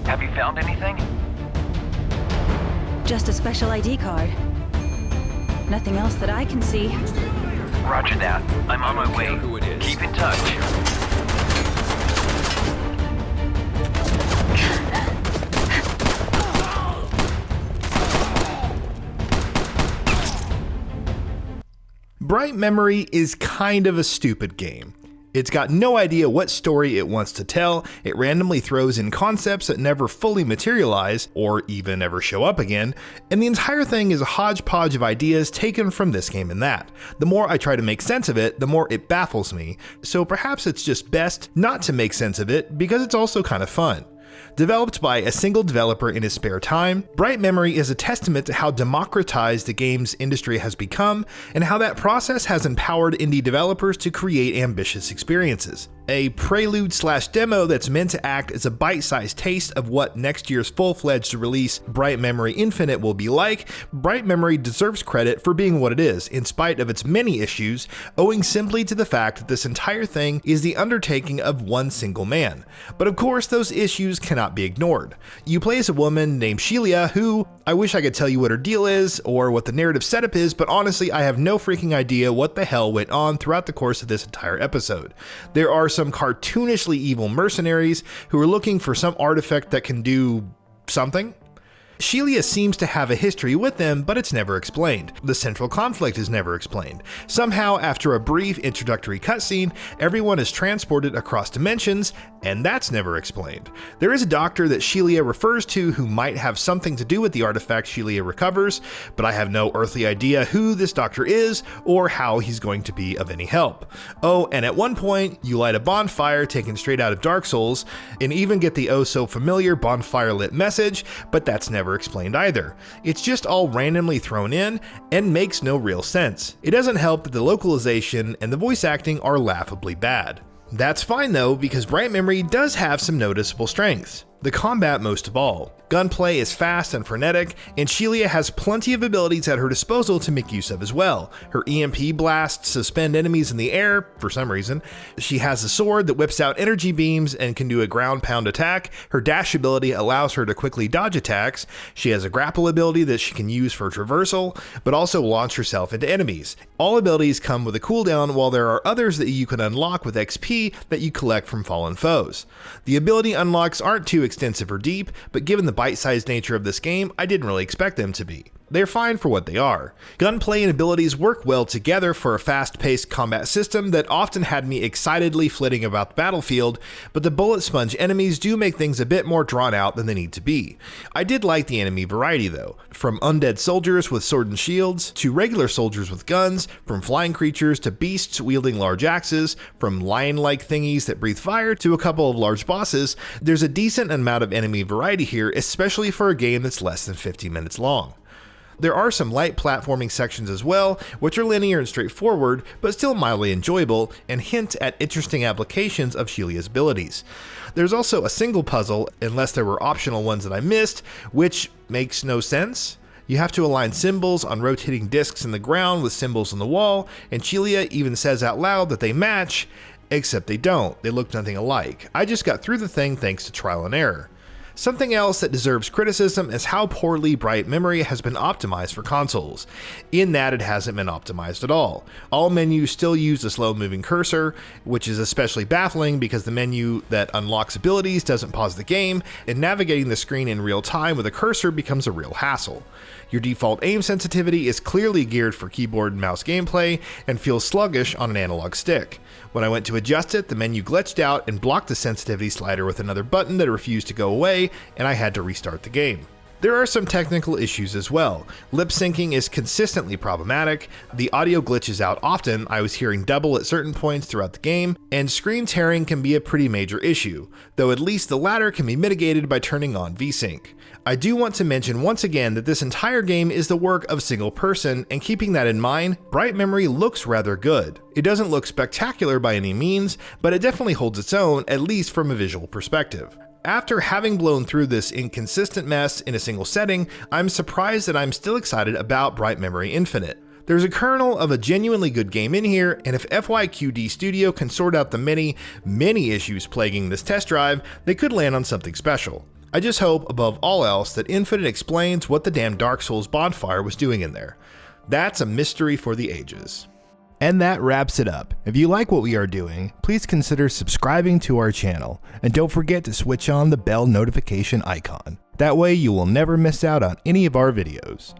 Have you found anything? Just a special ID card. Nothing else that I can see. Roger that. I'm on my way. Who it is. Keep in touch. Bright Memory is kind of a stupid game. It's got no idea what story it wants to tell, it randomly throws in concepts that never fully materialize, or even ever show up again, and the entire thing is a hodgepodge of ideas taken from this game and that. The more I try to make sense of it, the more it baffles me, so perhaps it's just best not to make sense of it because it's also kind of fun. Developed by a single developer in his spare time, Bright Memory is a testament to how democratized the games industry has become and how that process has empowered indie developers to create ambitious experiences. A prelude/demo that's meant to act as a bite-sized taste of what next year's full-fledged release Bright Memory Infinite will be like, Bright Memory deserves credit for being what it is, in spite of its many issues, owing simply to the fact that this entire thing is the undertaking of one single man. But of course, those issues cannot be ignored. You play as a woman named Shelia who, I wish I could tell you what her deal is or what the narrative setup is, but honestly I have no freaking idea what the hell went on throughout the course of this entire episode. There are some cartoonishly evil mercenaries who are looking for some artifact that can do something. Shelia seems to have a history with them, but it's never explained. The central conflict is never explained. Somehow, after a brief introductory cutscene, everyone is transported across dimensions, and that's never explained. There is a doctor that Shelia refers to who might have something to do with the artifact Shelia recovers, but I have no earthly idea who this doctor is or how he's going to be of any help. Oh, and at one point, you light a bonfire taken straight out of Dark Souls, and even get the oh-so-familiar bonfire lit message, but that's never explained either. It's just all randomly thrown in and makes no real sense. It doesn't help that the localization and the voice acting are laughably bad. That's fine though, because Bright Memory does have some noticeable strengths. The combat most of all. Gunplay is fast and frenetic, and Shelia has plenty of abilities at her disposal to make use of as well. Her EMP blasts suspend enemies in the air, for some reason. She has a sword that whips out energy beams and can do a ground pound attack. Her dash ability allows her to quickly dodge attacks. She has a grapple ability that she can use for traversal, but also launch herself into enemies. All abilities come with a cooldown, while there are others that you can unlock with XP that you collect from fallen foes. The ability unlocks aren't too extensive or deep, but given the bite-sized nature of this game, I didn't really expect them to be. They're fine for what they are. Gunplay and abilities work well together for a fast-paced combat system that often had me excitedly flitting about the battlefield, but the bullet sponge enemies do make things a bit more drawn out than they need to be. I did like the enemy variety though, from undead soldiers with sword and shields, to regular soldiers with guns, from flying creatures to beasts wielding large axes, from lion-like thingies that breathe fire to a couple of large bosses. There's a decent amount of enemy variety here, especially for a game that's less than 50 minutes long. There are some light platforming sections as well, which are linear and straightforward, but still mildly enjoyable, and hint at interesting applications of Shelia's abilities. There's also a single puzzle, unless there were optional ones that I missed, which makes no sense. You have to align symbols on rotating discs in the ground with symbols on the wall, and Shelia even says out loud that they match, except they don't. They look nothing alike. I just got through the thing thanks to trial and error. Something else that deserves criticism is how poorly Bright Memory has been optimized for consoles, in that it hasn't been optimized at all. All menus still use a slow-moving cursor, which is especially baffling because the menu that unlocks abilities doesn't pause the game, and navigating the screen in real time with a cursor becomes a real hassle. Your default aim sensitivity is clearly geared for keyboard and mouse gameplay and feels sluggish on an analog stick. When I went to adjust it, the menu glitched out and blocked the sensitivity slider with another button that refused to go away, and I had to restart the game. There are some technical issues as well. Lip syncing is consistently problematic, the audio glitches out often, I was hearing double at certain points throughout the game, and screen tearing can be a pretty major issue, though at least the latter can be mitigated by turning on VSync. I do want to mention once again that this entire game is the work of a single person, and keeping that in mind, Bright Memory looks rather good. It doesn't look spectacular by any means, but it definitely holds its own, at least from a visual perspective. After having blown through this inconsistent mess in a single setting, I'm surprised that I'm still excited about Bright Memory Infinite. There's a kernel of a genuinely good game in here, and if FYQD Studio can sort out the many issues plaguing this test drive, they could land on something special. I just hope, above all else, that Infinite explains what the damn Dark Souls bonfire was doing in there. That's a mystery for the ages. And that wraps it up. If you like what we are doing, please consider subscribing to our channel, and don't forget to switch on the bell notification icon. That way you will never miss out on any of our videos.